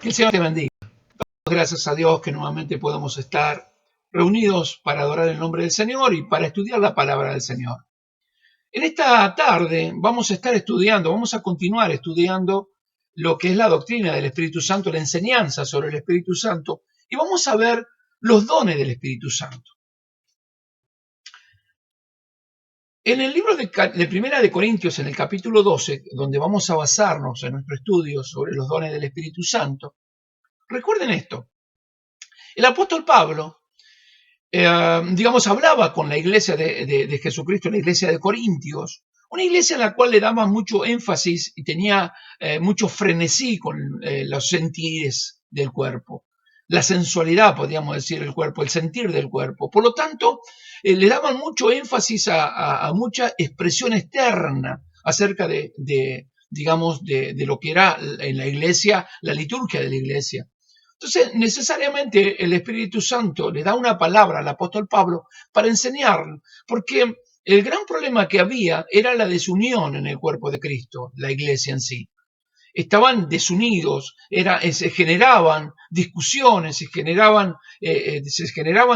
Que el Señor te bendiga. Gracias a Dios que nuevamente podemos estar reunidos para adorar el nombre del Señor y para estudiar la palabra del Señor. En esta tarde vamos a estar estudiando, vamos a continuar estudiando lo que es la doctrina del Espíritu Santo, la enseñanza sobre el Espíritu Santo, y vamos a ver los dones del Espíritu Santo. En el libro de Primera de Corintios, en el capítulo 12, donde vamos a basarnos en nuestro estudio sobre los dones del Espíritu Santo, recuerden esto. El apóstol Pablo, hablaba con la iglesia de Jesucristo, la iglesia de Corintios, una iglesia en la cual le daba mucho énfasis y tenía mucho frenesí con los sentires del cuerpo, la sensualidad, podríamos decir, del cuerpo, el sentir del cuerpo. Por lo tanto, le daban mucho énfasis a mucha expresión externa acerca de lo que era en la iglesia, la liturgia de la iglesia. Entonces, necesariamente el Espíritu Santo le da una palabra al apóstol Pablo para enseñarlo, porque el gran problema que había era la desunión en el cuerpo de Cristo, la iglesia en sí. Estaban desunidos, se generaban discusiones, se generaban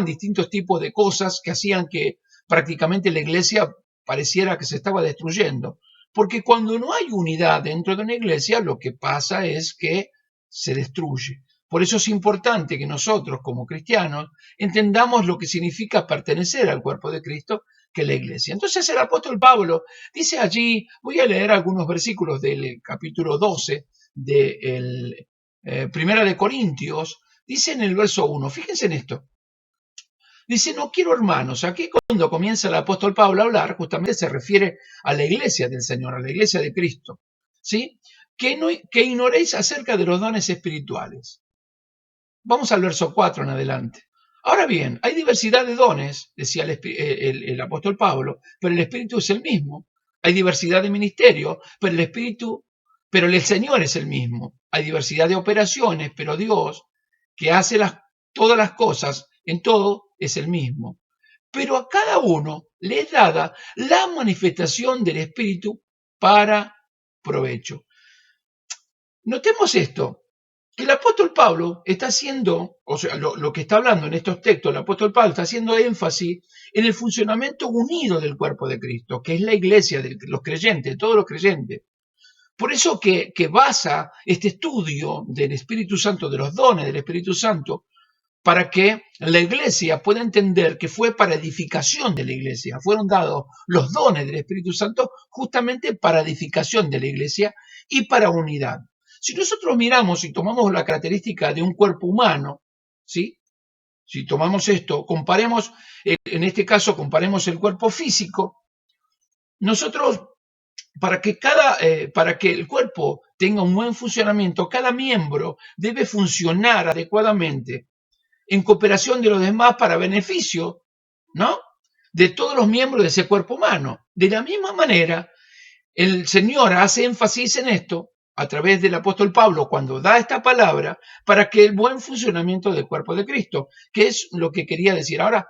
distintos tipos de cosas que hacían que prácticamente la iglesia pareciera que se estaba destruyendo. Porque cuando no hay unidad dentro de una iglesia, lo que pasa es que se destruye. Por eso es importante que nosotros, como cristianos, entendamos lo que significa pertenecer al cuerpo de Cristo, que es la iglesia. Entonces el apóstol Pablo dice allí, voy a leer algunos versículos del capítulo 12 de Primera de Corintios, dice en el verso 1, fíjense en esto. Dice, no quiero hermanos, aquí cuando comienza el apóstol Pablo a hablar, justamente se refiere a la iglesia del Señor, a la iglesia de Cristo, ¿sí? Que ignoréis acerca de los dones espirituales. Vamos al verso 4 en adelante. Ahora bien, hay diversidad de dones, decía el apóstol Pablo, pero el Espíritu es el mismo. Hay diversidad de ministerio, pero el Señor es el mismo. Hay diversidad de operaciones, pero Dios, que hace todas las cosas, en todo es el mismo. Pero a cada uno le es dada la manifestación del Espíritu para provecho. Notemos esto, que el apóstol Pablo está haciendo, o sea, lo que está hablando en estos textos, el apóstol Pablo está haciendo énfasis en el funcionamiento unido del cuerpo de Cristo, que es la iglesia de los creyentes, de todos los creyentes. Por eso que basa este estudio del Espíritu Santo, de los dones del Espíritu Santo, para que la iglesia pueda entender que fue para edificación de la iglesia. Fueron dados los dones del Espíritu Santo justamente para edificación de la iglesia y para unidad. Si nosotros miramos y tomamos la característica de un cuerpo humano, ¿sí? Si tomamos esto, comparemos, en este caso comparemos el cuerpo físico, nosotros, para que el cuerpo tenga un buen funcionamiento, cada miembro debe funcionar adecuadamente en cooperación de los demás para beneficio, ¿no?, de todos los miembros de ese cuerpo humano. De la misma manera, el Señor hace énfasis en esto a través del apóstol Pablo cuando da esta palabra para que el buen funcionamiento del cuerpo de Cristo, que es lo que quería decir. Ahora,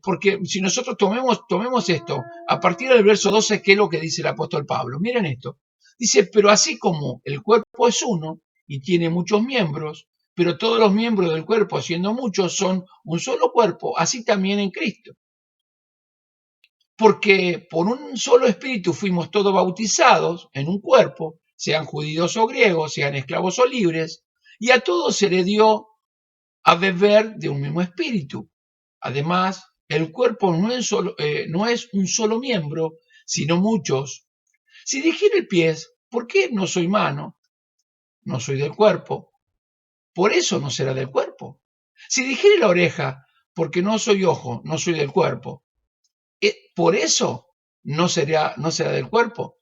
porque si nosotros tomemos esto, a partir del verso 12, ¿qué es lo que dice el apóstol Pablo? Miren esto. Dice, pero así como el cuerpo es uno y tiene muchos miembros, pero todos los miembros del cuerpo, siendo muchos, son un solo cuerpo, así también en Cristo. Porque por un solo espíritu fuimos todos bautizados en un cuerpo, sean judíos o griegos, sean esclavos o libres, y a todos se le dio a beber de un mismo espíritu. Además, el cuerpo no es un solo miembro, sino muchos. Si dijera el pie, ¿por qué no soy mano? No soy del cuerpo. Por eso no será del cuerpo. Si dijere la oreja, porque no soy ojo, no soy del cuerpo. Por eso no será del cuerpo.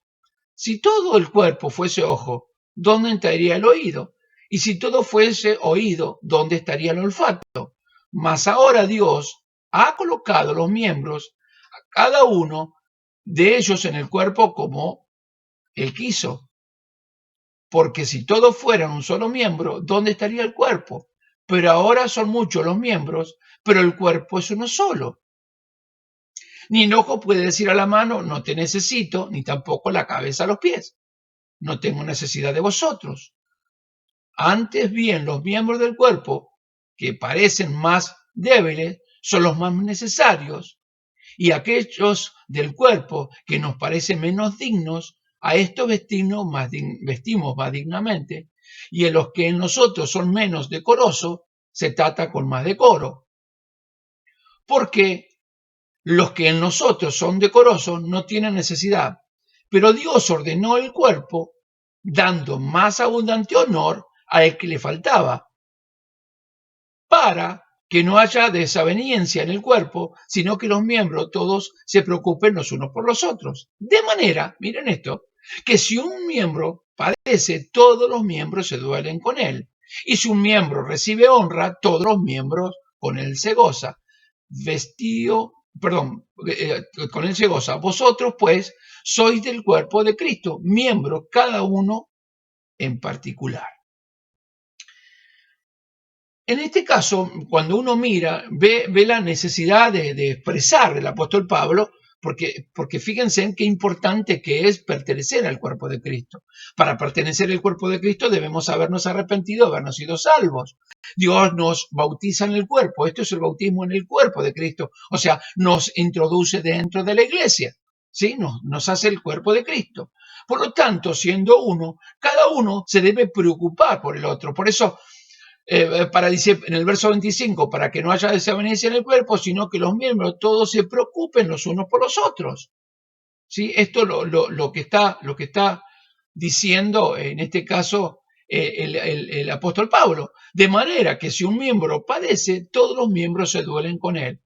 Si todo el cuerpo fuese ojo, ¿dónde estaría el oído? Y si todo fuese oído, ¿dónde estaría el olfato? Mas ahora Dios ha colocado los miembros, a cada uno de ellos en el cuerpo como Él quiso. Porque si todos fueran un solo miembro, ¿dónde estaría el cuerpo? Pero ahora son muchos los miembros, pero el cuerpo es uno solo. Ni el ojo puede decir a la mano, no te necesito, ni tampoco la cabeza a los pies. No tengo necesidad de vosotros. Antes bien, los miembros del cuerpo que parecen más débiles son los más necesarios, y aquellos del cuerpo que nos parecen menos dignos, a estos vestimos más dignamente, y en los que en nosotros son menos decorosos, se trata con más decoro. Porque los que en nosotros son decorosos no tienen necesidad, pero Dios ordenó el cuerpo dando más abundante honor al que le faltaba, para que no haya desaveniencia en el cuerpo, sino que los miembros todos se preocupen los unos por los otros. De manera, miren esto, que si un miembro padece, todos los miembros se duelen con él. Y si un miembro recibe honra, todos los miembros con él se goza. Con él se goza. Vosotros, pues, sois del cuerpo de Cristo, miembros cada uno en particular. En este caso, cuando uno mira, ve la necesidad de expresar del apóstol Pablo, porque fíjense en qué importante que es pertenecer al cuerpo de Cristo. Para pertenecer al cuerpo de Cristo debemos habernos arrepentido, habernos sido salvos. Dios nos bautiza en el cuerpo, esto es el bautismo en el cuerpo de Cristo, o sea, nos introduce dentro de la iglesia, ¿sí? Nos hace el cuerpo de Cristo. Por lo tanto, siendo uno, cada uno se debe preocupar por el otro. Por eso, dice en el verso 25, para que no haya desaveniencia en el cuerpo, sino que los miembros todos se preocupen los unos por los otros. ¿Sí? Esto lo que está diciendo en este caso el apóstol Pablo. De manera que si un miembro padece, todos los miembros se duelen con él.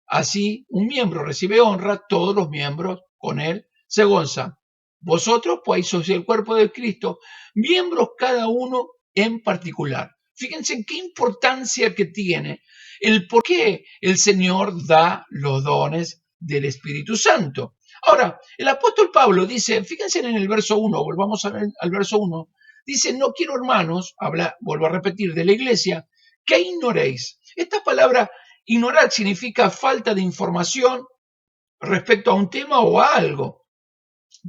Así, un miembro recibe honra, todos los miembros con él se gozan. Vosotros, pues, sois el cuerpo de Cristo, miembros cada uno en particular. Fíjense qué importancia que tiene el por qué el Señor da los dones del Espíritu Santo. Ahora, el apóstol Pablo dice, fíjense en el verso 1, volvamos al verso 1, dice, no quiero hermanos, vuelvo a repetir, de la iglesia, que ignoréis. Esta palabra ignorar significa falta de información respecto a un tema o a algo.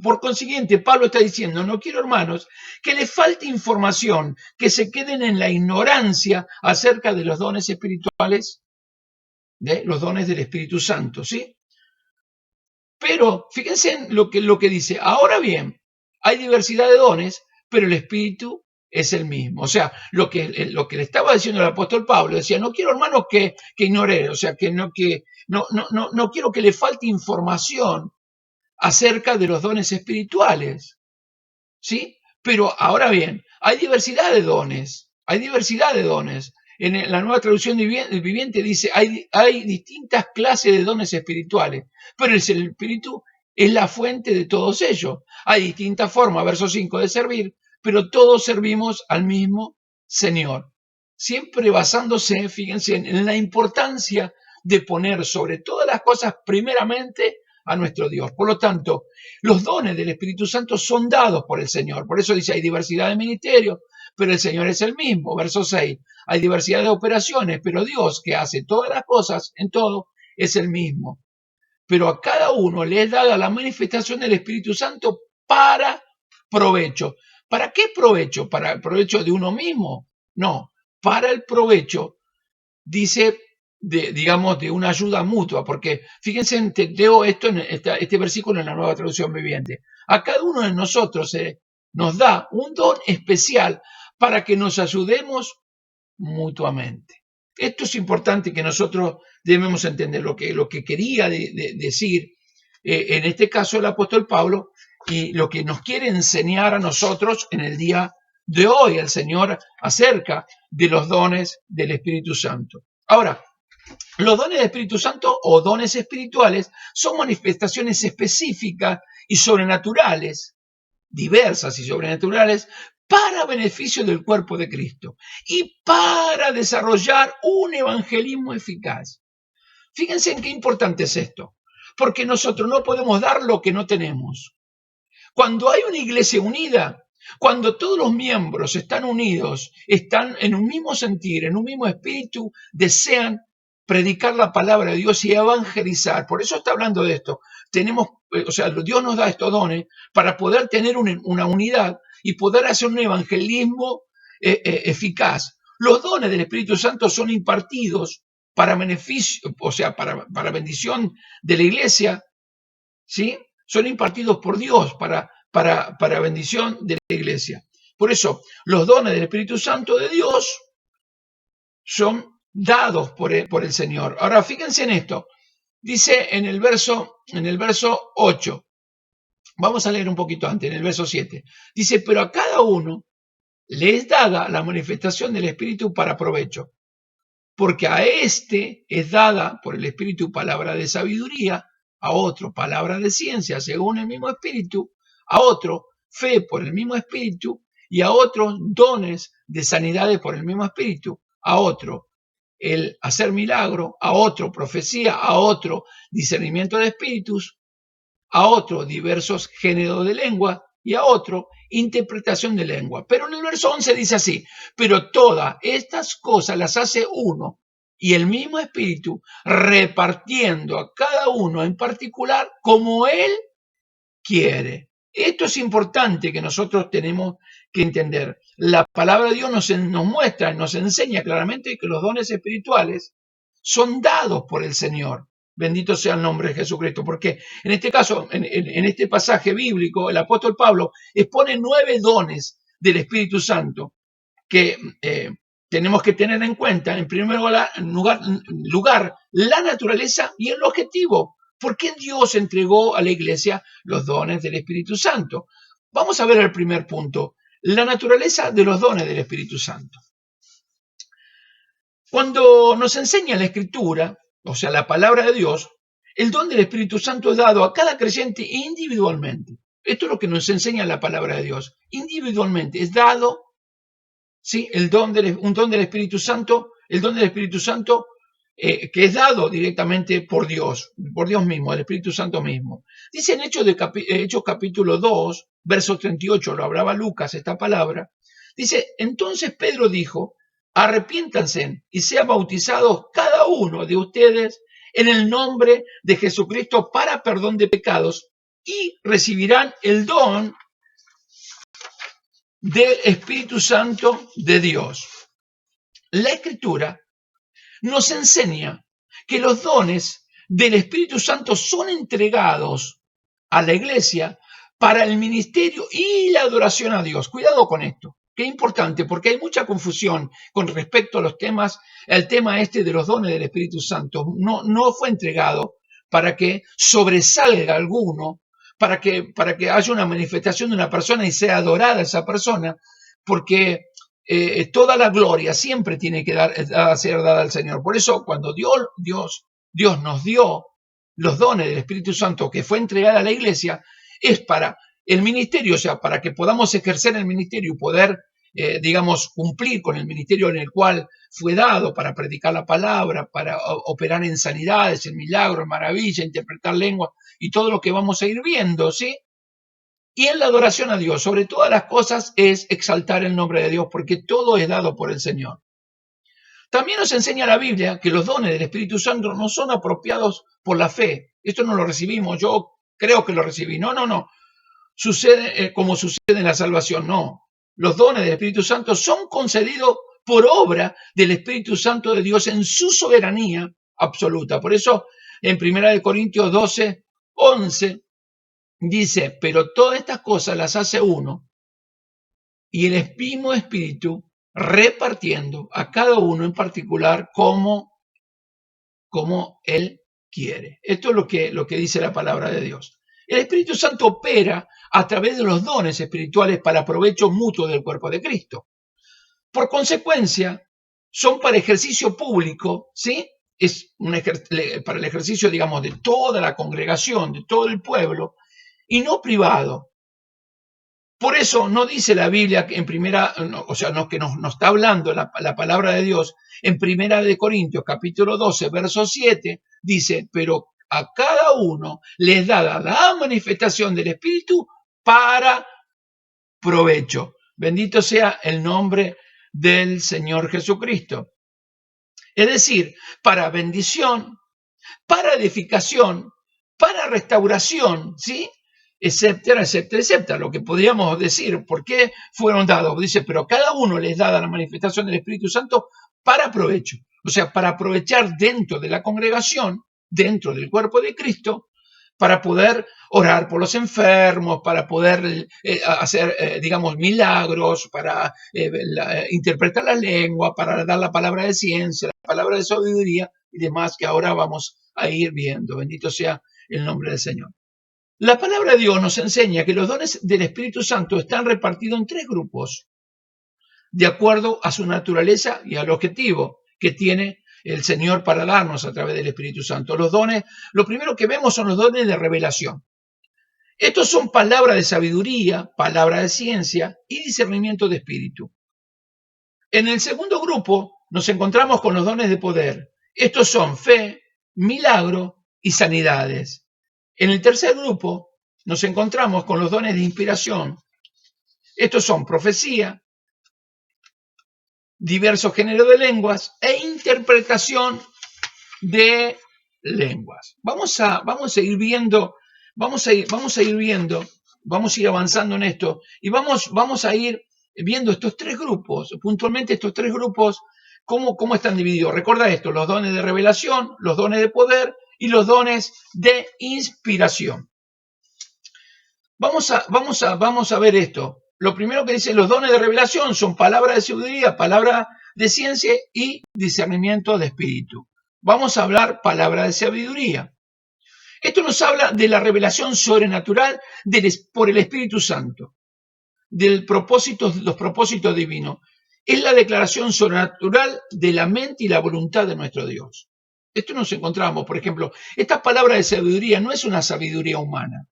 Por consiguiente, Pablo está diciendo, no quiero, hermanos, que les falte información, que se queden en la ignorancia acerca de los dones espirituales, de los dones del Espíritu Santo, ¿sí? Pero fíjense en lo que dice, ahora bien, hay diversidad de dones, pero el Espíritu es el mismo. O sea, lo que le estaba diciendo el apóstol Pablo, decía, no quiero, hermanos, que ignore, o sea, que no quiero que le falte información acerca de los dones espirituales, ¿sí? Pero ahora bien, hay diversidad de dones, En la Nueva Traducción Viviente dice, hay distintas clases de dones espirituales, pero el Espíritu es la fuente de todos ellos. Hay distintas formas, verso 5, de servir, pero todos servimos al mismo Señor. Siempre basándose, fíjense, en la importancia de poner sobre todas las cosas primeramente a nuestro Dios. Por lo tanto, los dones del Espíritu Santo son dados por el Señor. Por eso dice, hay diversidad de ministerios, pero el Señor es el mismo. Verso 6, hay diversidad de operaciones, pero Dios, que hace todas las cosas en todo, es el mismo. Pero a cada uno le es dada la manifestación del Espíritu Santo para provecho. ¿Para qué provecho? ¿Para el provecho de uno mismo? No, para el provecho, dice, de una ayuda mutua, porque fíjense, leo esto en este versículo en la Nueva Traducción Viviente. A cada uno de nosotros nos da un don especial para que nos ayudemos mutuamente. Esto es importante que nosotros debemos entender lo que quería decir en este caso el apóstol Pablo y lo que nos quiere enseñar a nosotros en el día de hoy el Señor acerca de los dones del Espíritu Santo. Ahora, los dones del Espíritu Santo o dones espirituales son manifestaciones específicas y sobrenaturales, diversas y sobrenaturales, para beneficio del cuerpo de Cristo y para desarrollar un evangelismo eficaz. Fíjense en qué importante es esto, porque nosotros no podemos dar lo que no tenemos. Cuando hay una iglesia unida, cuando todos los miembros están unidos, están en un mismo sentir, en un mismo espíritu, desean predicar la palabra de Dios y evangelizar. Por eso está hablando de esto. Dios nos da estos dones para poder tener una unidad y poder hacer un evangelismo eficaz. Los dones del Espíritu Santo son impartidos para beneficio, o sea, para bendición de la iglesia, ¿sí? Son impartidos por Dios para bendición de la iglesia. Por eso, los dones del Espíritu Santo de Dios son dados por el Señor. Ahora, fíjense en esto. Dice en el verso 8, vamos a leer un poquito antes, en el verso 7. Dice, pero a cada uno le es dada la manifestación del Espíritu para provecho, porque a este es dada por el Espíritu palabra de sabiduría, a otro palabra de ciencia según el mismo Espíritu, a otro fe por el mismo Espíritu, y a otros dones de sanidades por el mismo Espíritu, a otro el hacer milagro, a otro profecía, a otro discernimiento de espíritus, a otro diversos géneros de lengua y a otro interpretación de lengua. Pero en el verso 11 dice así, pero todas estas cosas las hace uno y el mismo Espíritu, repartiendo a cada uno en particular como Él quiere. Esto es importante que nosotros tenemos que entender. La palabra de Dios nos muestra, nos enseña claramente que los dones espirituales son dados por el Señor. Bendito sea el nombre de Jesucristo, porque en este caso, en este pasaje bíblico, el apóstol Pablo expone 9 dones del Espíritu Santo que tenemos que tener en cuenta, en primer lugar, la naturaleza y el objetivo. ¿Por qué Dios entregó a la iglesia los dones del Espíritu Santo? Vamos a ver el primer punto, la naturaleza de los dones del Espíritu Santo. Cuando nos enseña la Escritura, o sea, la palabra de Dios, el don del Espíritu Santo es dado a cada creyente individualmente. Esto es lo que nos enseña la palabra de Dios. Individualmente es dado, ¿sí? Un don del Espíritu Santo, el don del Espíritu Santo que es dado directamente por Dios mismo, el Espíritu Santo mismo. Dice en Hechos capítulo 2, verso 38, lo hablaba Lucas esta palabra, dice, entonces Pedro dijo, arrepiéntanse y sean bautizados cada uno de ustedes en el nombre de Jesucristo para perdón de pecados y recibirán el don del Espíritu Santo de Dios. La Escritura nos enseña que los dones del Espíritu Santo son entregados a la iglesia para el ministerio y la adoración a Dios. Cuidado con esto, que es importante porque hay mucha confusión con respecto a los temas. El tema este de los dones del Espíritu Santo no fue entregado para que sobresalga alguno, para que haya una manifestación de una persona y sea adorada esa persona, porque toda la gloria siempre tiene que ser dada al Señor. Por eso cuando Dios nos dio los dones del Espíritu Santo que fue entregada a la iglesia, es para el ministerio, o sea, para que podamos ejercer el ministerio y poder, digamos, cumplir con el ministerio en el cual fue dado, para predicar la palabra, para operar en sanidades, en milagros, en maravillas, interpretar lenguas y todo lo que vamos a ir viendo, ¿sí? Y en la adoración a Dios, sobre todas las cosas, es exaltar el nombre de Dios, porque todo es dado por el Señor. También nos enseña la Biblia que los dones del Espíritu Santo no son apropiados por la fe. Esto no lo recibimos, yo creo que lo recibí. No. Sucede como sucede en la salvación, no. Los dones del Espíritu Santo son concedidos por obra del Espíritu Santo de Dios en su soberanía absoluta. Por eso, en 1 Corintios 12, 11, dice, pero todas estas cosas las hace uno y el mismo Espíritu repartiendo a cada uno en particular como Él quiere. Esto es lo que dice la palabra de Dios. El Espíritu Santo opera a través de los dones espirituales para provecho mutuo del cuerpo de Cristo. Por consecuencia, son para ejercicio público, ¿sí? Para el ejercicio, digamos, de toda la congregación, de todo el pueblo, y no privado. Por eso no dice la Biblia que en primera, o sea, no, que nos está hablando la palabra de Dios en 1 Corintios capítulo 12, verso 7, dice, pero a cada uno les da la manifestación del Espíritu para provecho. Bendito sea el nombre del Señor Jesucristo. Es decir, para bendición, para edificación, para restauración, ¿sí? etcétera, etcétera, etcétera. Lo que podríamos decir, ¿por qué fueron dados? Dice, pero cada uno les da la manifestación del Espíritu Santo para provecho. O sea, para aprovechar dentro de la congregación, dentro del cuerpo de Cristo, para poder orar por los enfermos, para poder hacer, digamos, milagros, para interpretar la lengua, para dar la palabra de ciencia, la palabra de sabiduría y demás que ahora vamos a ir viendo. Bendito sea el nombre del Señor. La palabra de Dios nos enseña que los dones del Espíritu Santo están repartidos en tres grupos, de acuerdo a su naturaleza y al objetivo que tiene el Señor para darnos a través del Espíritu Santo. Los dones, lo primero que vemos son los dones de revelación. Estos son palabras de sabiduría, palabras de ciencia y discernimiento de espíritu. En el segundo grupo nos encontramos con los dones de poder. Estos son fe, milagro y sanidades. En el tercer grupo nos encontramos con los dones de inspiración. Estos son profecía, diversos géneros de lenguas e interpretación de lenguas. Vamos a ir viendo, vamos a ir avanzando en esto y vamos a ir viendo estos tres grupos, puntualmente estos tres grupos, cómo están divididos. Recuerda esto, los dones de revelación, los dones de poder y los dones de inspiración. Vamos a ver esto. Lo primero que dicen los dones de revelación son palabra de sabiduría, palabra de ciencia y discernimiento de espíritu. Vamos a hablar palabra de sabiduría. Esto nos habla de la revelación sobrenatural por el Espíritu Santo, los propósitos divinos. Es la declaración sobrenatural de la mente y la voluntad de nuestro Dios. Esto nos encontramos, por ejemplo, esta palabra de sabiduría no es una sabiduría humana.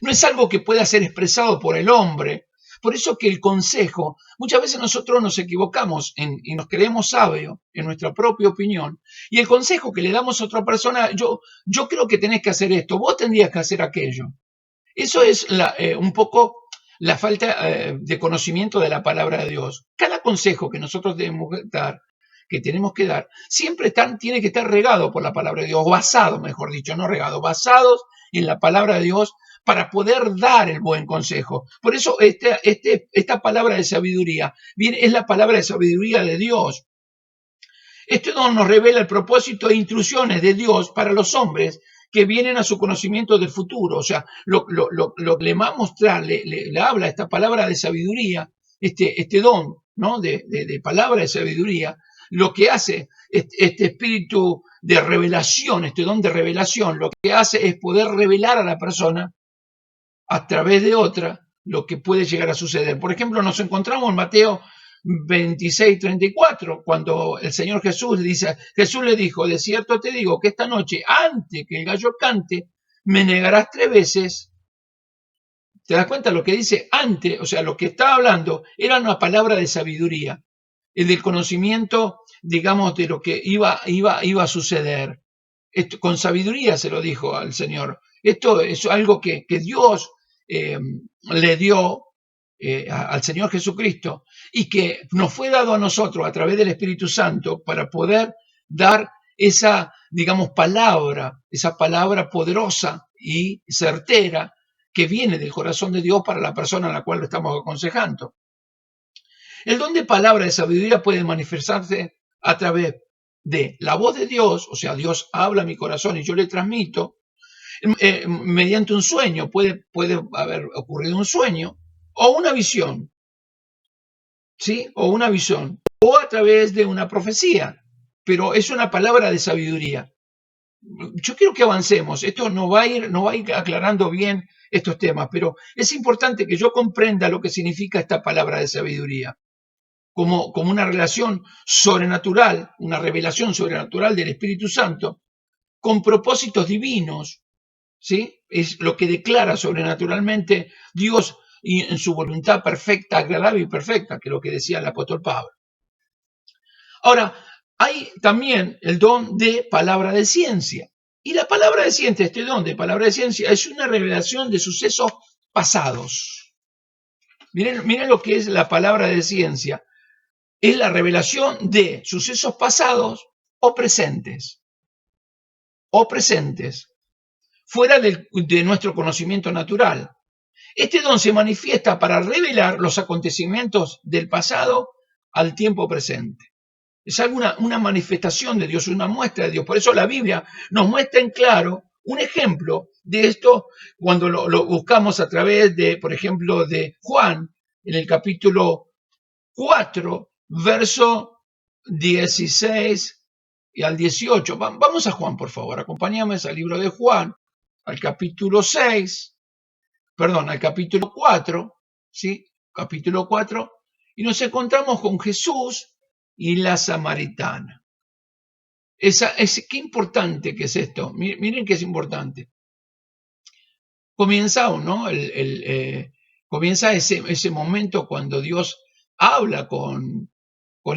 No es algo que pueda ser expresado por el hombre. Por eso que el consejo, muchas veces nosotros nos equivocamos y nos creemos sabios en nuestra propia opinión. Y el consejo que le damos a otra persona, yo creo que tenés que hacer esto, vos tendrías que hacer aquello. Eso es un poco la falta de conocimiento de la palabra de Dios. Cada consejo que nosotros debemos dar, que tenemos que dar, siempre tiene que estar regado por la palabra de Dios, basado, mejor dicho, no regado, basados en la palabra de Dios, para poder dar el buen consejo. Por eso esta palabra de sabiduría es la palabra de sabiduría de Dios. Este don nos revela el propósito e instrucciones de Dios para los hombres que vienen a su conocimiento del futuro. O sea, lo que le va a mostrar, le habla esta palabra de sabiduría, este don, ¿no? de palabra de sabiduría, lo que hace este espíritu de revelación, este don de revelación, lo que hace es poder revelar a la persona a través de otra lo que puede llegar a suceder. Por ejemplo, nos encontramos en Mateo 26:34, cuando el Señor Jesús le dijo, de cierto te digo que esta noche, antes que el gallo cante, me negarás 3 veces. ¿Te das cuenta? Lo que dice antes, o sea, lo que estaba hablando era una palabra de sabiduría, del conocimiento, digamos, de lo que iba a suceder. Esto, con sabiduría se lo dijo al Señor. Esto es algo que Dios le dio al Señor Jesucristo y que nos fue dado a nosotros a través del Espíritu Santo para poder dar esa, digamos, esa palabra poderosa y certera que viene del corazón de Dios para la persona a la cual lo estamos aconsejando. El don de palabra de sabiduría puede manifestarse a través de la voz de Dios, o sea, Dios habla a mi corazón y yo le transmito, mediante un sueño, puede haber ocurrido un sueño, o una visión, ¿sí? O una visión, o a través de una profecía, pero es una palabra de sabiduría. Yo quiero que avancemos, esto nos va a ir aclarando bien estos temas, pero es importante que yo comprenda lo que significa esta palabra de sabiduría. Como una relación sobrenatural, una revelación sobrenatural del Espíritu Santo, con propósitos divinos, ¿sí? Es lo que declara sobrenaturalmente Dios y en su voluntad perfecta, agradable y perfecta, que es lo que decía el apóstol Pablo. Ahora, hay también el don de palabra de ciencia. Y la palabra de ciencia, este don de palabra de ciencia, es una revelación de sucesos pasados. Miren lo que es la palabra de ciencia. Es la revelación de sucesos pasados o presentes, fuera de nuestro conocimiento natural. Este don se manifiesta para revelar los acontecimientos del pasado al tiempo presente. Es una manifestación de Dios, una muestra de Dios. Por eso la Biblia nos muestra en claro un ejemplo de esto cuando lo buscamos a través de, por ejemplo, de Juan, en el capítulo 4, verso 16 y al 18. Vamos a Juan, por favor, acompáñame al libro de Juan, al capítulo 6, perdón, al capítulo 4, ¿sí? Capítulo 4, y nos encontramos con Jesús y la samaritana. Qué importante que es esto. Miren que es importante. Comienza, ¿no? Comienza ese momento cuando Dios habla con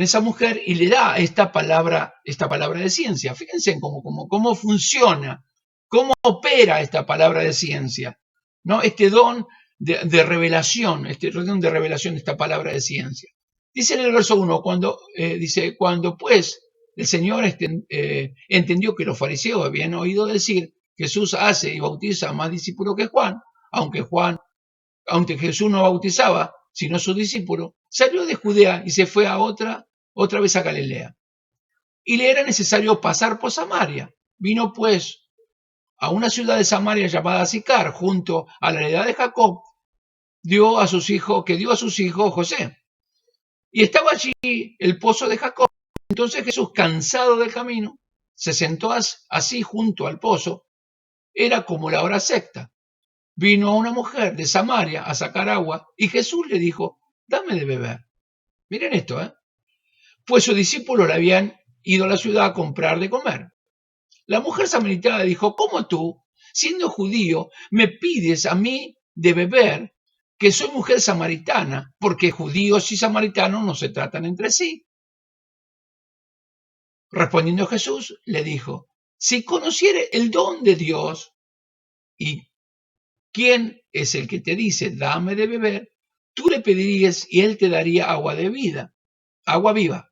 esa mujer y le da esta palabra de ciencia. Fíjense cómo funciona, cómo opera esta palabra de ciencia, ¿no? Este don de revelación, de esta palabra de ciencia. Dice en el verso 1, cuando pues el Señor entendió que los fariseos habían oído decir, Jesús hace y bautiza a más discípulos que Juan, aunque Jesús no bautizaba, sino sus discípulos, salió de Judea y se fue otra vez a Galilea. Y le era necesario pasar por Samaria. Vino pues a una ciudad de Samaria llamada Sicar, junto a la heredad de Jacob, dio a sus hijos José. Y estaba allí el pozo de Jacob. Entonces Jesús, cansado del camino, se sentó así junto al pozo. Era como la hora sexta. Vino una mujer de Samaria a sacar agua y Jesús le dijo, dame de beber. Miren esto, pues sus discípulos le habían ido a la ciudad a comprar de comer. La mujer samaritana dijo, ¿cómo tú, siendo judío, me pides a mí de beber, que soy mujer samaritana? Porque judíos y samaritanos no se tratan entre sí. Respondiendo Jesús, le dijo, si conociere el don de Dios y quién es el que te dice, dame de beber, tú le pedirías y él te daría agua de vida, agua viva.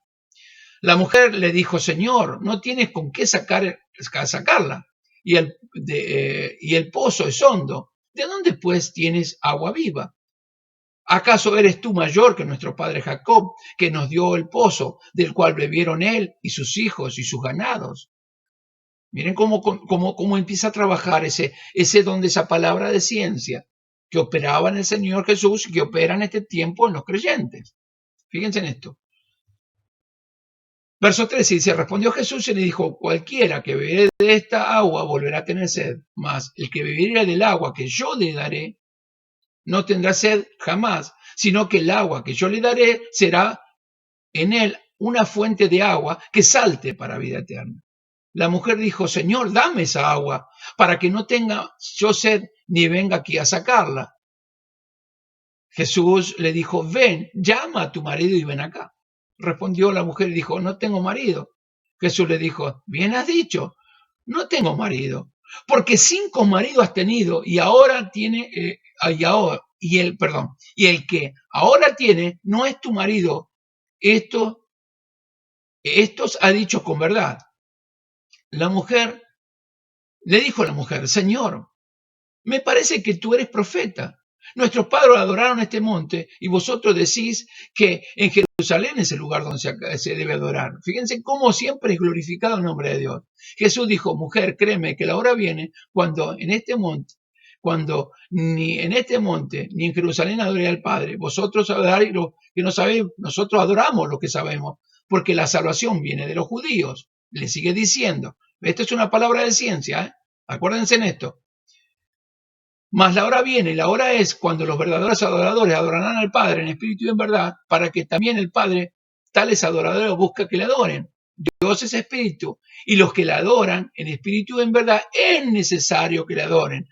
La mujer le dijo, Señor, no tienes con qué sacarla, y el pozo es hondo. ¿De dónde pues tienes agua viva? ¿Acaso eres tú mayor que nuestro padre Jacob, que nos dio el pozo, del cual bebieron él y sus hijos y sus ganados? Miren cómo empieza a trabajar ese don de esa palabra de ciencia que operaba en el Señor Jesús y que opera en este tiempo en los creyentes. Fíjense en esto. Verso 13 dice, respondió Jesús y le dijo, cualquiera que bebiere de esta agua volverá a tener sed, mas el que bebiere del agua que yo le daré no tendrá sed jamás, sino que el agua que yo le daré será en él una fuente de agua que salte para vida eterna. La mujer dijo, Señor, dame esa agua para que no tenga yo sed ni venga aquí a sacarla. Jesús le dijo, ven, llama a tu marido y ven acá. Respondió la mujer y dijo, no tengo marido. Jesús le dijo, bien has dicho, no tengo marido, porque 5 maridos has tenido y ahora tiene, y el que ahora tiene no es tu marido. Estos ha dicho con verdad. Le dijo la mujer, Señor, me parece que tú eres profeta. Nuestros padres adoraron este monte y vosotros decís que en Jerusalén es el lugar donde se debe adorar. Fíjense cómo siempre es glorificado el nombre de Dios. Jesús dijo, mujer, créeme que la hora viene cuando ni en este monte ni en Jerusalén adoré al Padre. Vosotros adoráis lo que no sabéis, nosotros adoramos lo que sabemos, porque la salvación viene de los judíos. Le sigue diciendo. Esto es una palabra de ciencia, Acuérdense en esto. Mas la hora viene, la hora es cuando los verdaderos adoradores adorarán al Padre en espíritu y en verdad, para que también el Padre, tales adoradores, busca que le adoren. Dios es espíritu, y los que le adoran en espíritu y en verdad, es necesario que le adoren.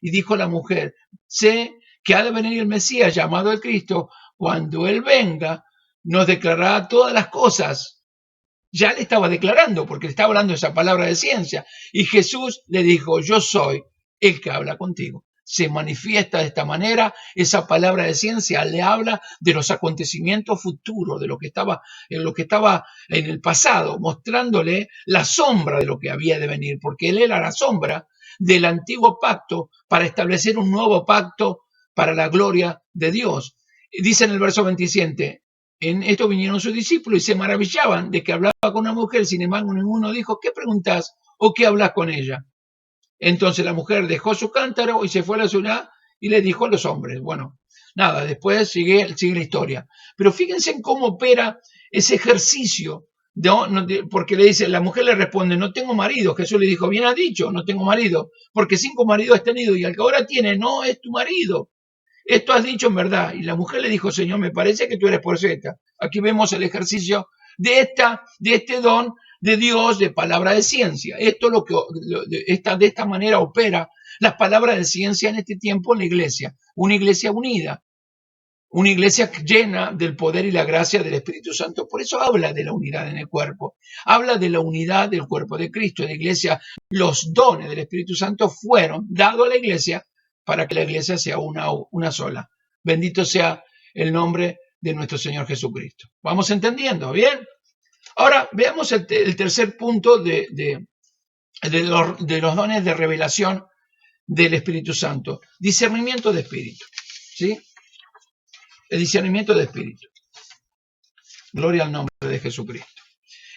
Y dijo la mujer, sé que ha de venir el Mesías, llamado el Cristo, cuando Él venga, nos declarará todas las cosas. Ya le estaba declarando, porque le estaba hablando esa palabra de ciencia. Y Jesús le dijo, yo soy el que habla contigo. Se manifiesta de esta manera, esa palabra de ciencia le habla de los acontecimientos futuros, de lo que estaba en el pasado, mostrándole la sombra de lo que había de venir, porque él era la sombra del antiguo pacto para establecer un nuevo pacto para la gloria de Dios. Dice en el verso 27, en esto vinieron sus discípulos y se maravillaban de que hablaba con una mujer, sin embargo ninguno dijo, ¿qué preguntás o qué hablas con ella? Entonces la mujer dejó su cántaro y se fue a la ciudad y le dijo a los hombres. Bueno, nada, después sigue la historia. Pero fíjense en cómo opera ese ejercicio. Porque le dice, la mujer le responde, no tengo marido. Jesús le dijo, bien has dicho, no tengo marido, porque 5 maridos has tenido y al que ahora tiene no es tu marido. Esto has dicho en verdad. Y la mujer le dijo, Señor, me parece que tú eres profeta. Aquí vemos el ejercicio de este don de Dios de palabra de ciencia. Esto es de esta manera opera las palabras de ciencia en este tiempo en la iglesia. Una iglesia unida, una iglesia llena del poder y la gracia del Espíritu Santo. Por eso habla de la unidad en el cuerpo. Habla de la unidad del cuerpo de Cristo. En la iglesia, los dones del Espíritu Santo fueron dados a la iglesia para que la iglesia sea una sola. Bendito sea el nombre de nuestro Señor Jesucristo. ¿Vamos entendiendo? ¿Bien? Ahora veamos el tercer punto de los dones de revelación del Espíritu Santo. Discernimiento de espíritu. ¿Sí? El discernimiento de espíritu. Gloria al nombre de Jesucristo.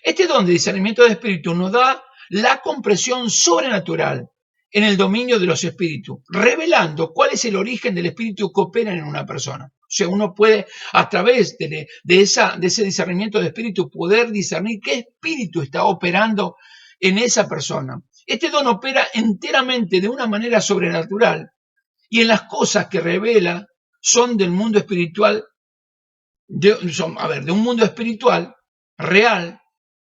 Este don de discernimiento de espíritu nos da la comprensión sobrenatural en el dominio de los espíritus, revelando cuál es el origen del espíritu que opera en una persona. O sea, uno puede, a través de ese discernimiento de espíritu, poder discernir qué espíritu está operando en esa persona. Este don opera enteramente de una manera sobrenatural y en las cosas que revela son del mundo espiritual, de un mundo espiritual real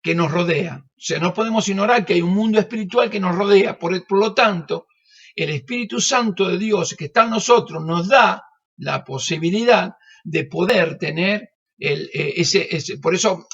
que nos rodea. O sea, no podemos ignorar que hay un mundo espiritual que nos rodea. Por lo tanto, el Espíritu Santo de Dios que está en nosotros nos da la posibilidad de poder tener por eso,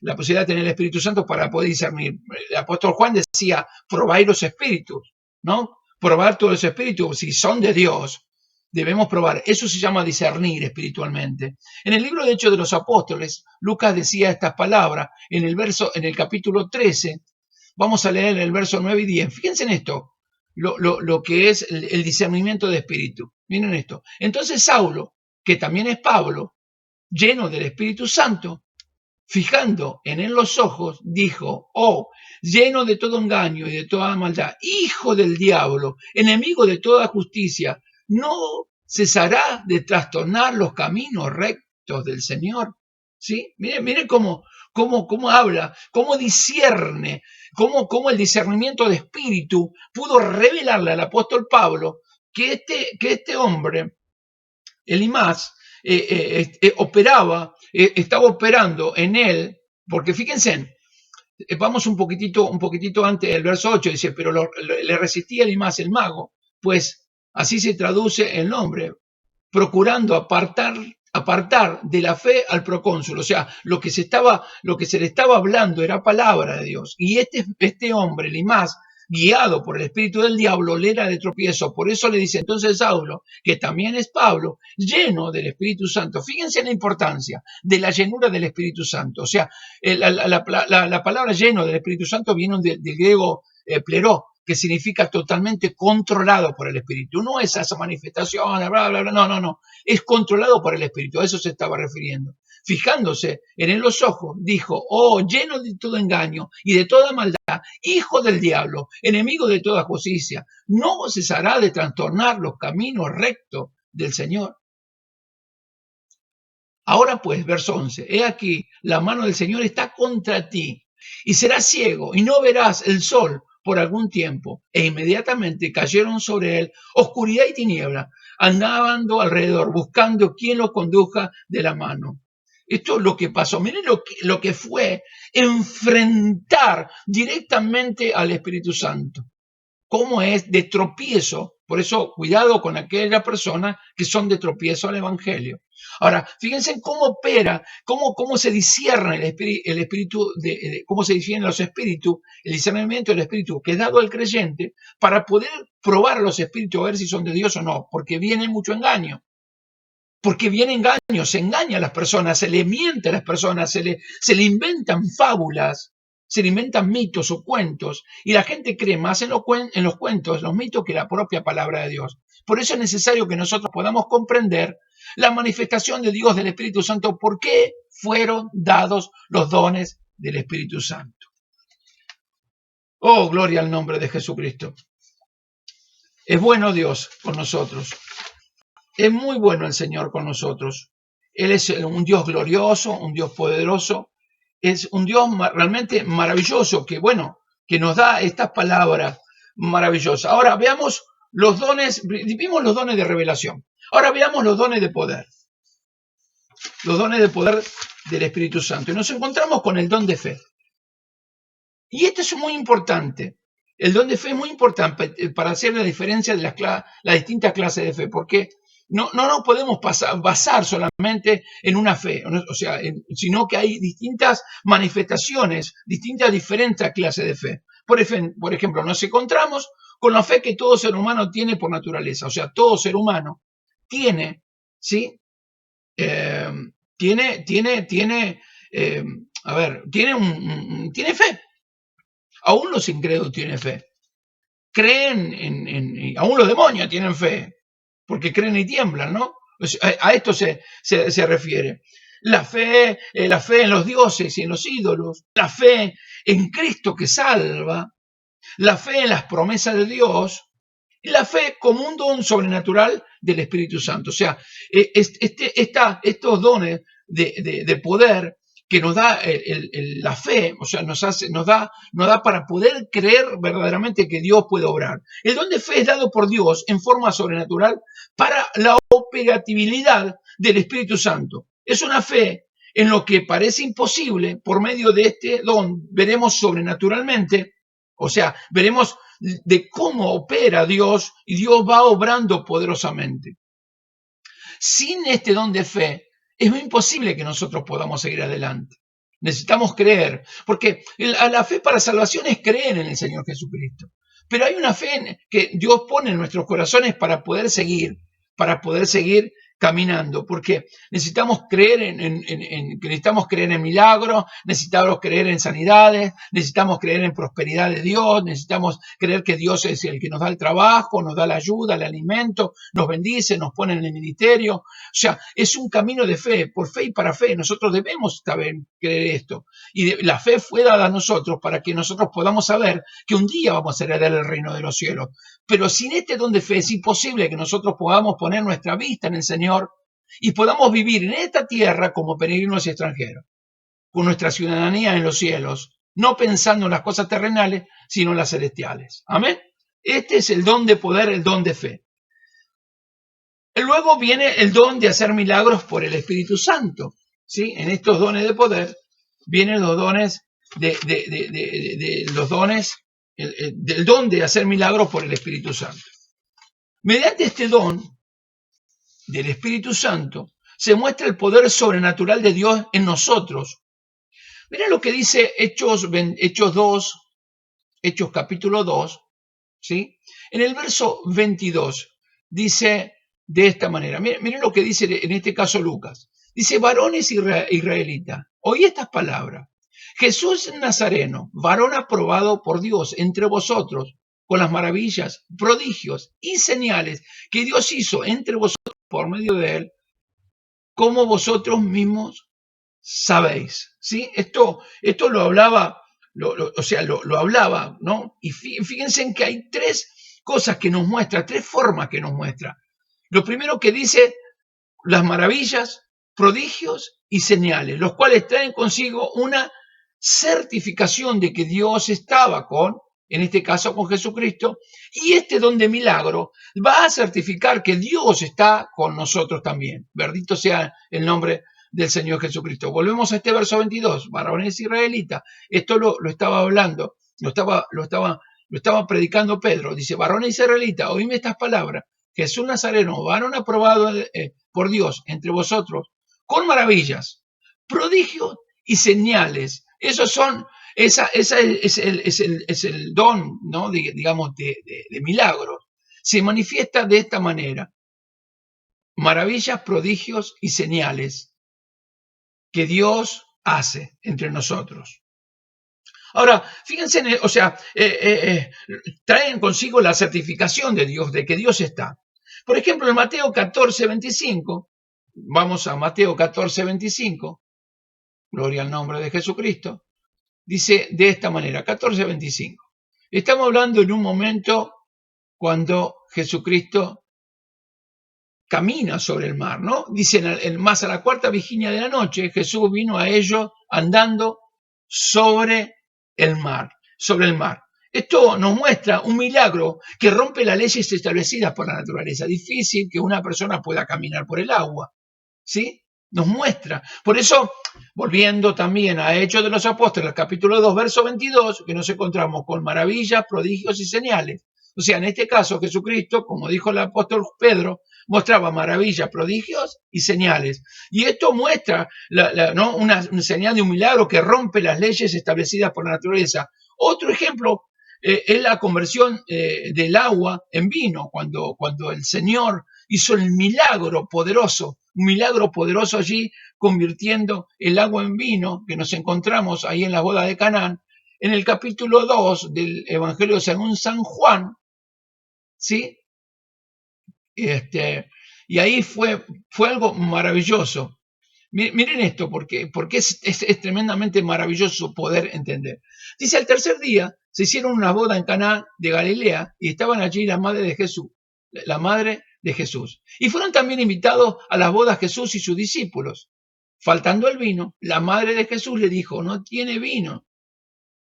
la posibilidad de tener el Espíritu Santo para poder discernir. El apóstol Juan decía, probáis los espíritus, ¿no? Probar todos los espíritus, si son de Dios, debemos probar. Eso se llama discernir espiritualmente. En el libro de Hechos de los Apóstoles, Lucas decía estas palabras en el capítulo 13. Vamos a leer el verso 9 y 10. Fíjense en esto, lo que es el discernimiento de espíritu. Miren esto. Entonces Saulo, que también es Pablo, lleno del Espíritu Santo, fijando en él los ojos, dijo, oh, lleno de todo engaño y de toda maldad, hijo del diablo, enemigo de toda justicia, ¿no cesará de trastornar los caminos rectos del Señor? ¿Sí? Miren cómo habla, cómo discierne, cómo el discernimiento de espíritu pudo revelarle al apóstol Pablo que este hombre, Elimas, estaba operando en él, porque fíjense, vamos un poquitito antes del verso 8, dice, pero le resistía Elimas el mago, pues así se traduce el nombre, procurando apartar de la fe al procónsul. O sea, lo que se le estaba hablando era palabra de Dios. Y este hombre, Elimas, guiado por el espíritu del diablo, le era de tropiezo. Por eso le dice entonces Saulo, que también es Pablo, lleno del Espíritu Santo. Fíjense en la importancia de la llenura del Espíritu Santo. O sea, la palabra lleno del Espíritu Santo viene del griego pleró, que significa totalmente controlado por el Espíritu. No es esa manifestación, bla, bla, bla, no. Es controlado por el Espíritu, a eso se estaba refiriendo. Fijándose en los ojos, dijo, oh, lleno de todo engaño y de toda maldad, hijo del diablo, enemigo de toda justicia, no cesará de trastornar los caminos rectos del Señor. Ahora pues, verso 11, he aquí, la mano del Señor está contra ti, y serás ciego, y no verás el sol por algún tiempo. E inmediatamente cayeron sobre él oscuridad y tiniebla, andando alrededor, buscando quien lo conduja de la mano. Esto es lo que pasó. Miren lo que fue enfrentar directamente al Espíritu Santo. Cómo es de tropiezo. Por eso, cuidado con aquellas personas que son de tropiezo al Evangelio. Ahora, fíjense cómo opera, cómo se discierne el espíritu, cómo se disciernen los espíritus, el discernimiento del espíritu que es dado al creyente para poder probar a los espíritus a ver si son de Dios o no, porque viene mucho engaño. Porque viene engaño, se engaña a las personas, se le miente a las personas, se le inventan fábulas, se inventan mitos o cuentos y la gente cree más en los cuentos, los mitos, que la propia palabra de Dios. Por eso es necesario que nosotros podamos comprender la manifestación de Dios, del Espíritu Santo, por qué fueron dados los dones del Espíritu Santo. Oh, gloria al nombre de Jesucristo. Es bueno Dios con nosotros. Es muy bueno el Señor con nosotros. Él es un Dios glorioso, un Dios poderoso. Es un Dios realmente maravilloso que nos da estas palabras maravillosas. Ahora veamos los dones, vimos los dones de revelación. Ahora veamos los dones de poder. Los dones de poder del Espíritu Santo. Y nos encontramos con el don de fe. Y esto es muy importante. El don de fe es muy importante para hacer la diferencia de las distintas clases de fe, porque no nos podemos basar solamente en una fe, sino que hay distintas manifestaciones, distintas diferentes clases de fe. Por ejemplo, nos encontramos con la fe que todo ser humano tiene por naturaleza. O sea, todo ser humano tiene, ¿sí? Tiene fe. Aún los incrédulos tienen fe. Creen aún los demonios tienen fe, porque creen y tiemblan, ¿no? A esto se refiere. La fe en los dioses y en los ídolos, la fe en Cristo que salva, la fe en las promesas de Dios, y la fe como un don sobrenatural del Espíritu Santo. O sea, estos dones de poder que nos da la fe, o sea, nos da para poder creer verdaderamente que Dios puede obrar. El don de fe es dado por Dios en forma sobrenatural para la operatividad del Espíritu Santo. Es una fe en lo que parece imposible. Por medio de este don veremos sobrenaturalmente, o sea, veremos de cómo opera Dios, y Dios va obrando poderosamente. Sin este don de fe, es muy imposible que nosotros podamos seguir adelante. Necesitamos creer, porque la fe para salvación es creer en el Señor Jesucristo. Pero hay una fe que Dios pone en nuestros corazones para poder seguir caminando, porque necesitamos creer necesitamos creer en milagros, necesitamos creer en sanidades, necesitamos creer en prosperidad de Dios, necesitamos creer que Dios es el que nos da el trabajo, nos da la ayuda, el alimento, nos bendice, nos pone en el ministerio. O sea, es un camino de fe, por fe y para fe. Nosotros debemos saber creer esto. Y la fe fue dada a nosotros para que nosotros podamos saber que un día vamos a heredar el reino de los cielos. Pero sin este don de fe es imposible que nosotros podamos poner nuestra vista en el Señor y podamos vivir en esta tierra como peregrinos y extranjeros, con nuestra ciudadanía en los cielos, no pensando en las cosas terrenales, sino en las celestiales. Amén. Este es el don de poder, el don de fe. Luego viene el don de hacer milagros por el Espíritu Santo. ¿Sí? En estos dones de poder vienen los dones del don de hacer milagros por el Espíritu Santo. Mediante este don del Espíritu Santo se muestra el poder sobrenatural de Dios en nosotros. Miren lo que dice Hechos capítulo 2, ¿sí? En el verso 22 dice de esta manera, miren lo que dice en este caso Lucas. Dice: varones israelitas, oí estas palabras. Jesús Nazareno, varón aprobado por Dios entre vosotros, con las maravillas, prodigios y señales que Dios hizo entre vosotros por medio de él, como vosotros mismos sabéis. ¿Sí? Esto lo hablaba, lo hablaba, ¿no? Y fíjense en que hay tres cosas que nos muestra, tres formas que nos muestra. Lo primero que dice, las maravillas, prodigios y señales, los cuales traen consigo una certificación de que Dios estaba en este caso con Jesucristo, y este don de milagro va a certificar que Dios está con nosotros también. Bendito sea el nombre del Señor Jesucristo. Volvemos a este verso 22, varones israelitas. Esto lo estaba hablando, lo estaba predicando Pedro. Dice: varones israelitas, oíme estas palabras. Jesús Nazareno, varón aprobado por Dios entre vosotros, con maravillas, prodigios y señales. Esos son, es el don, ¿no? digamos, de milagros. Se manifiesta de esta manera: maravillas, prodigios y señales que Dios hace entre nosotros. Ahora, fíjense, traen consigo la certificación de Dios, de que Dios está. Por ejemplo, en Mateo 14:25, vamos a Mateo 14:25, gloria al nombre de Jesucristo, dice de esta manera, 14:25. Estamos hablando en un momento cuando Jesucristo camina sobre el mar, ¿no? Dicen, más a la cuarta vigilia de la noche, Jesús vino a ellos andando sobre el mar, sobre el mar. Esto nos muestra un milagro que rompe las leyes establecidas por la naturaleza. Difícil que una persona pueda caminar por el agua, ¿sí? Nos muestra. Por eso, volviendo también a Hechos de los Apóstoles, capítulo 2, verso 22, que nos encontramos con maravillas, prodigios y señales. O sea, en este caso, Jesucristo, como dijo el apóstol Pedro, mostraba maravillas, prodigios y señales. Y esto muestra ¿no? una señal de un milagro que rompe las leyes establecidas por la naturaleza. Otro ejemplo es la conversión del agua en vino, cuando el Señor hizo el milagro poderoso, un milagro poderoso allí, convirtiendo el agua en vino, que nos encontramos ahí en la boda de Canaán, en el capítulo 2 del Evangelio según San Juan, ¿sí? Y ahí fue algo maravilloso. Miren esto, porque es tremendamente maravilloso poder entender. Dice, al tercer día se hicieron una boda en Caná de Galilea y estaban allí la madre de Jesús, la madre de Jesús. Y fueron también invitados a las bodas Jesús y sus discípulos. Faltando el vino, la madre de Jesús le dijo, no tiene vino,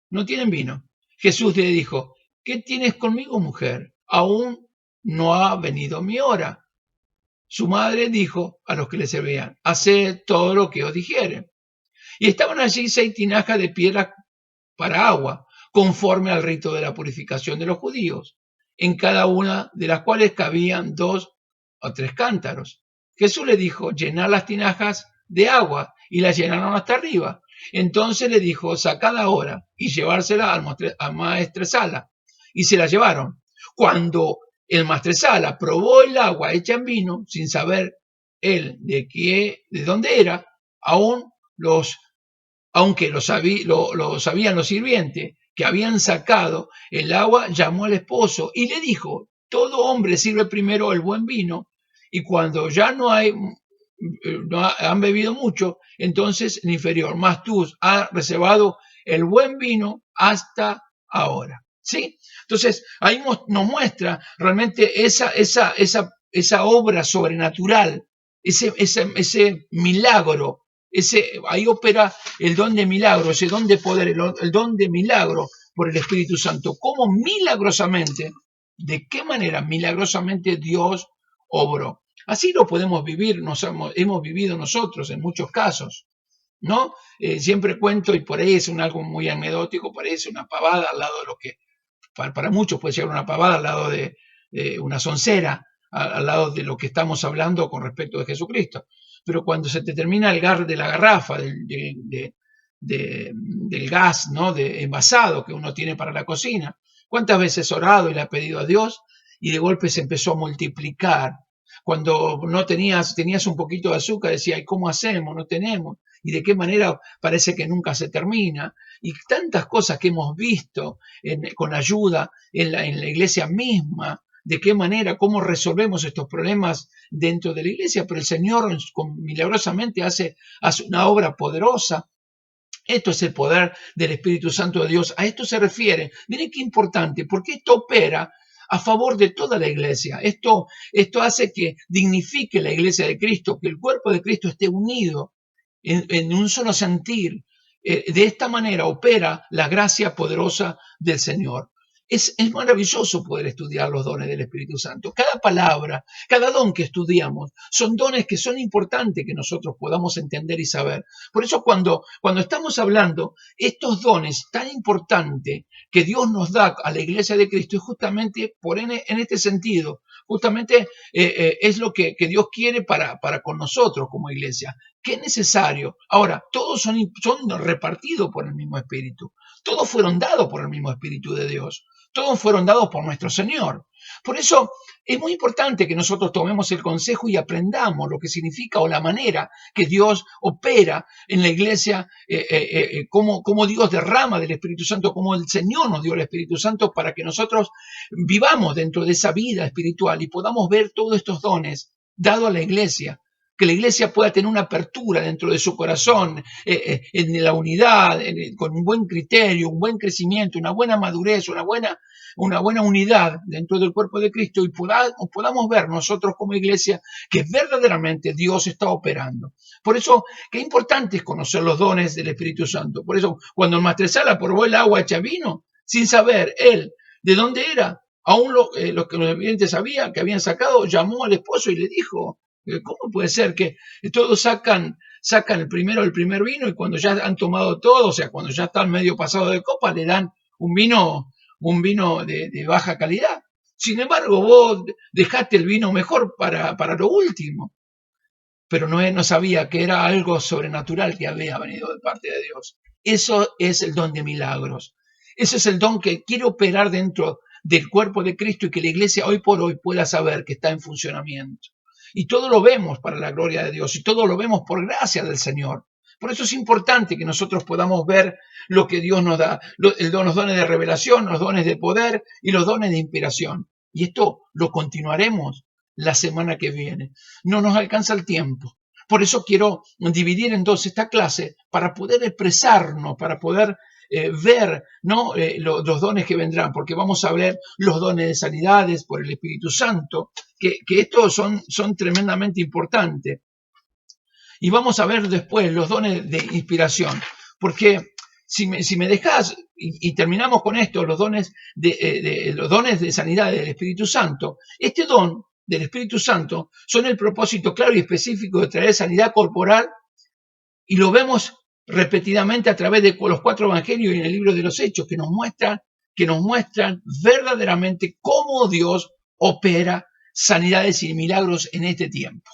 no tienen vino. Jesús le dijo, ¿qué tienes conmigo, mujer? Aún no ha venido mi hora. Su madre dijo a los que le servían, haced todo lo que os dijere. Y estaban allí 6 tinajas de piedra para agua, conforme al rito de la purificación de los judíos, en cada una de las cuales cabían 2 o 3 cántaros. Jesús le dijo, llenad las tinajas de agua, y las llenaron hasta arriba. Entonces le dijo, sacad ahora y llevársela al maestresala. Y se la llevaron. Cuando el maestresala probó el agua hecha en vino, sin saber él de dónde era, aunque lo sabían los sirvientes que habían sacado el agua, llamó al esposo y le dijo, todo hombre sirve primero el buen vino, y cuando ya no han bebido mucho, entonces el inferior, más tú has reservado el buen vino hasta ahora. ¿Sí? Entonces, ahí nos muestra realmente esa obra sobrenatural, ese milagro, ahí opera el don de milagro, ese don de poder, el don de milagro por el Espíritu Santo. ¿Cómo milagrosamente, de qué manera milagrosamente Dios obró? Así lo podemos vivir, hemos vivido nosotros en muchos casos, ¿no? Siempre cuento, y por ahí es algo muy anecdótico, parece una pavada al lado de lo que para muchos puede ser una pavada al lado de una soncera, al lado de lo que estamos hablando con respecto de Jesucristo. Pero cuando se te termina el gas de la garrafa, del gas, ¿no? Envasado que uno tiene para la cocina, ¿cuántas veces he orado y le he pedido a Dios y de golpe se empezó a multiplicar? Cuando no tenías un poquito de azúcar, decía, ¿y cómo hacemos? No tenemos. ¿Y de qué manera? Parece que nunca se termina. Y tantas cosas que hemos visto con ayuda en la iglesia misma, de qué manera, cómo resolvemos estos problemas dentro de la iglesia, pero el Señor milagrosamente hace una obra poderosa. Esto es el poder del Espíritu Santo de Dios. A esto se refiere. Miren qué importante, porque esto opera a favor de toda la iglesia. Esto hace que dignifique la iglesia de Cristo, que el cuerpo de Cristo esté unido en un solo sentir. De esta manera opera la gracia poderosa del Señor. Es maravilloso poder estudiar los dones del Espíritu Santo. Cada palabra, cada don que estudiamos, son dones que son importantes que nosotros podamos entender y saber. Por eso cuando estamos hablando, estos dones tan importantes que Dios nos da a la iglesia de Cristo, es justamente en este sentido, justamente es lo que Dios quiere para con nosotros como iglesia. que es necesario. Ahora, todos son repartidos por el mismo Espíritu. Todos fueron dados por el mismo Espíritu de Dios. Todos fueron dados por nuestro Señor. Por eso es muy importante que nosotros tomemos el consejo y aprendamos lo que significa o la manera que Dios opera en la iglesia, cómo Dios derrama del Espíritu Santo, cómo el Señor nos dio el Espíritu Santo para que nosotros vivamos dentro de esa vida espiritual y podamos ver todos estos dones dados a la iglesia. Que la iglesia pueda tener una apertura dentro de su corazón, en la unidad, con un buen criterio, un buen crecimiento, una buena madurez, una buena unidad dentro del cuerpo de Cristo y podamos ver nosotros como iglesia que verdaderamente Dios está operando. Por eso, qué importante es conocer los dones del Espíritu Santo. Por eso, cuando el maestresala probó el agua hecha vino, sin saber él de dónde era, aún los que los evidentes sabían que habían sacado, llamó al esposo y le dijo, ¿cómo puede ser que todos sacan el primer vino y cuando ya han tomado todo, o sea, cuando ya están medio pasado de copa, le dan un vino de baja calidad? Sin embargo, vos dejaste el vino mejor para lo último. Pero no sabía que era algo sobrenatural que había venido de parte de Dios. Eso es el don de milagros. Ese es el don que quiere operar dentro del cuerpo de Cristo y que la iglesia hoy por hoy pueda saber que está en funcionamiento. Y todo lo vemos para la gloria de Dios y todo lo vemos por gracia del Señor. Por eso es importante que nosotros podamos ver lo que Dios nos da, los dones de revelación, los dones de poder y los dones de inspiración. Y esto lo continuaremos la semana que viene. No nos alcanza el tiempo. Por eso quiero dividir en dos esta clase para poder expresarnos, para poder ver, ¿no? Los dones que vendrán, porque vamos a ver los dones de sanidades por el Espíritu Santo, que estos son tremendamente importantes. Y vamos a ver después los dones de inspiración, porque si me dejas, y terminamos con esto, los dones de sanidad del Espíritu Santo, este don del Espíritu Santo son el propósito claro y específico de traer sanidad corporal, y lo vemos repetidamente a través de los 4 evangelios y en el libro de los Hechos, que nos muestran verdaderamente cómo Dios opera sanidades y milagros en este tiempo.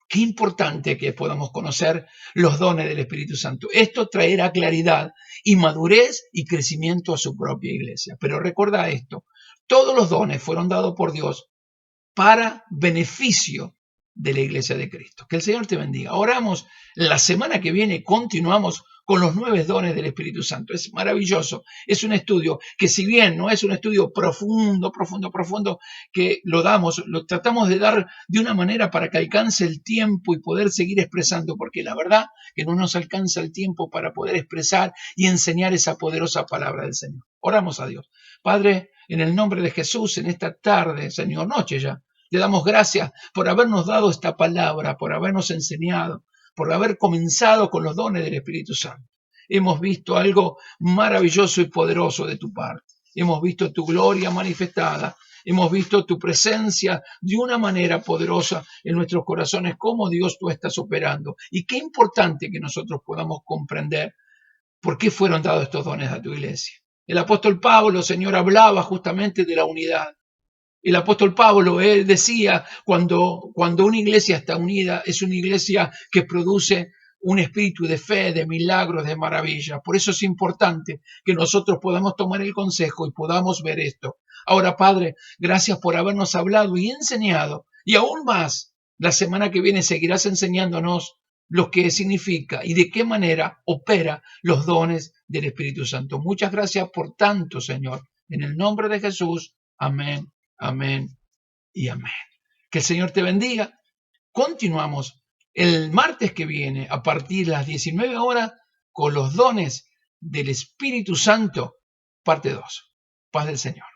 Qué importante que podamos conocer los dones del Espíritu Santo. Esto traerá claridad y madurez y crecimiento a su propia iglesia. Pero recuerda esto, todos los dones fueron dados por Dios para beneficio de la iglesia de Cristo. Que el Señor te bendiga. Oramos, la semana que viene continuamos con los 9 dones del Espíritu Santo. Es maravilloso. Es un estudio que, si bien no es un estudio profundo, que lo tratamos de dar de una manera para que alcance el tiempo y poder seguir expresando, porque la verdad que no nos alcanza el tiempo para poder expresar y enseñar esa poderosa palabra del Señor. Oramos a Dios. Padre, en el nombre de Jesús, en esta tarde, Señor, noche ya, te damos gracias por habernos dado esta palabra, por habernos enseñado, por haber comenzado con los dones del Espíritu Santo. Hemos visto algo maravilloso y poderoso de tu parte. Hemos visto tu gloria manifestada. Hemos visto tu presencia de una manera poderosa en nuestros corazones, cómo Dios tú estás operando. Y qué importante que nosotros podamos comprender por qué fueron dados estos dones a tu iglesia. El apóstol Pablo, Señor, hablaba justamente de la unidad. El apóstol Pablo decía, cuando una iglesia está unida, es una iglesia que produce un espíritu de fe, de milagros, de maravilla. Por eso es importante que nosotros podamos tomar el consejo y podamos ver esto. Ahora, Padre, gracias por habernos hablado y enseñado. Y aún más, la semana que viene seguirás enseñándonos lo que significa y de qué manera opera los dones del Espíritu Santo. Muchas gracias por tanto, Señor. En el nombre de Jesús. Amén. Amén y amén. Que el Señor te bendiga. Continuamos el martes que viene a partir de las 19 horas con los dones del Espíritu Santo, parte 2. Paz del Señor.